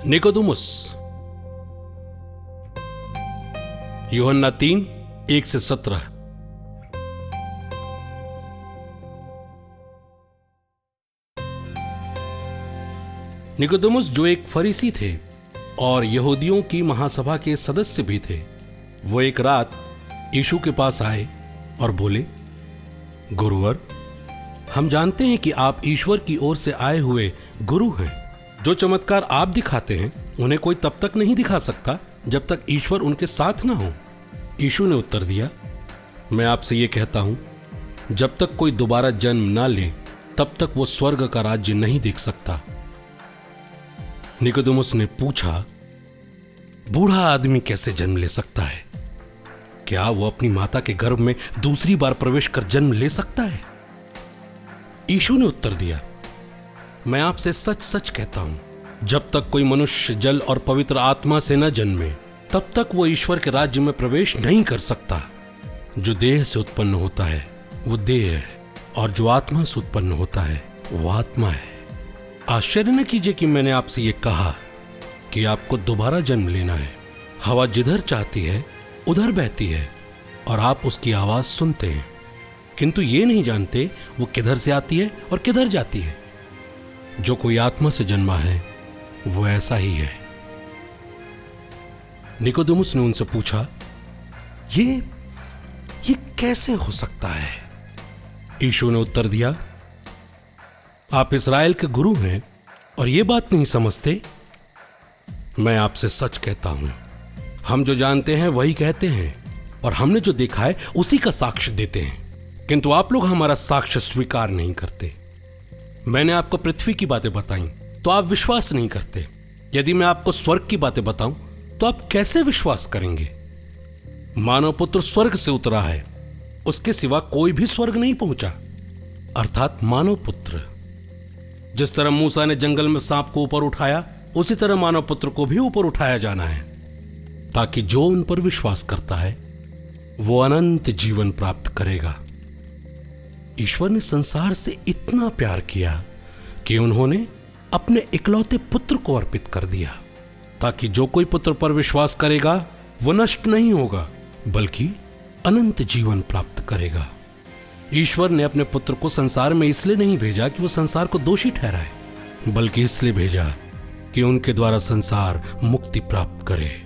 Nicodemus. यूहन्ना 3:1-17। Nicodemus जो एक फरीसी थे और यहूदियों की महासभा के सदस्य भी थे, वो एक रात यीशु के पास आए और बोले, गुरुवर, हम जानते हैं कि आप ईश्वर की ओर से आए हुए गुरु हैं। जो चमत्कार आप दिखाते हैं उन्हें कोई तब तक नहीं दिखा सकता जब तक ईश्वर उनके साथ ना हो। यीशु ने उत्तर दिया, मैं आपसे ये कहता हूं, जब तक कोई दोबारा जन्म ना ले तब तक वो स्वर्ग का राज्य नहीं देख सकता। निकोदेमुस ने पूछा, बूढ़ा आदमी कैसे जन्म ले सकता है? क्या वो अपनी माता के गर्भ में दूसरी बार प्रवेश कर जन्म ले सकता है? यीशु ने उत्तर दिया, मैं आपसे सच सच कहता हूं, जब तक कोई मनुष्य जल और पवित्र आत्मा से न जन्मे तब तक वो ईश्वर के राज्य में प्रवेश नहीं कर सकता। जो देह से उत्पन्न होता है वो देह है, और जो आत्मा से उत्पन्न होता है वो आत्मा है। आश्चर्य न कीजिए कि मैंने आपसे ये कहा कि आपको दोबारा जन्म लेना है। हवा जिधर चाहती है उधर बहती है और आप उसकी आवाज सुनते हैं, किंतु ये नहीं जानते वो किधर से आती है और किधर जाती है। जो कोई आत्मा से जन्मा है वो ऐसा ही है। निकोदेमुस ने उनसे पूछा, ये कैसे हो सकता है? यीशु ने उत्तर दिया, आप इस्राएल के गुरु हैं और ये बात नहीं समझते? मैं आपसे सच कहता हूं, हम जो जानते हैं वही कहते हैं और हमने जो देखा है उसी का साक्ष्य देते हैं, किंतु आप लोग हमारा साक्ष्य स्वीकार नहीं करते। मैंने आपको पृथ्वी की बातें बताई तो आप विश्वास नहीं करते। यदि मैं आपको स्वर्ग की बातें बताऊं तो आप कैसे विश्वास करेंगे? मानव पुत्र स्वर्ग से उतरा है, उसके सिवा कोई भी स्वर्ग नहीं पहुंचा, अर्थात मानव पुत्र। जिस तरह मूसा ने जंगल में सांप को ऊपर उठाया, उसी तरह मानव पुत्र को भी ऊपर उठाया जाना है, ताकि जो उन पर विश्वास करता है वो अनंत जीवन प्राप्त करेगा। ईश्वर ने संसार से इतना प्यार किया कि उन्होंने अपने इकलौते पुत्र को अर्पित कर दिया, ताकि जो कोई पुत्र पर विश्वास करेगा वो नष्ट नहीं होगा बल्कि अनंत जीवन प्राप्त करेगा। ईश्वर ने अपने पुत्र को संसार में इसलिए नहीं भेजा कि वो संसार को दोषी ठहराए, बल्कि इसलिए भेजा कि उनके द्वारा संसार मुक्ति प्राप्त करे।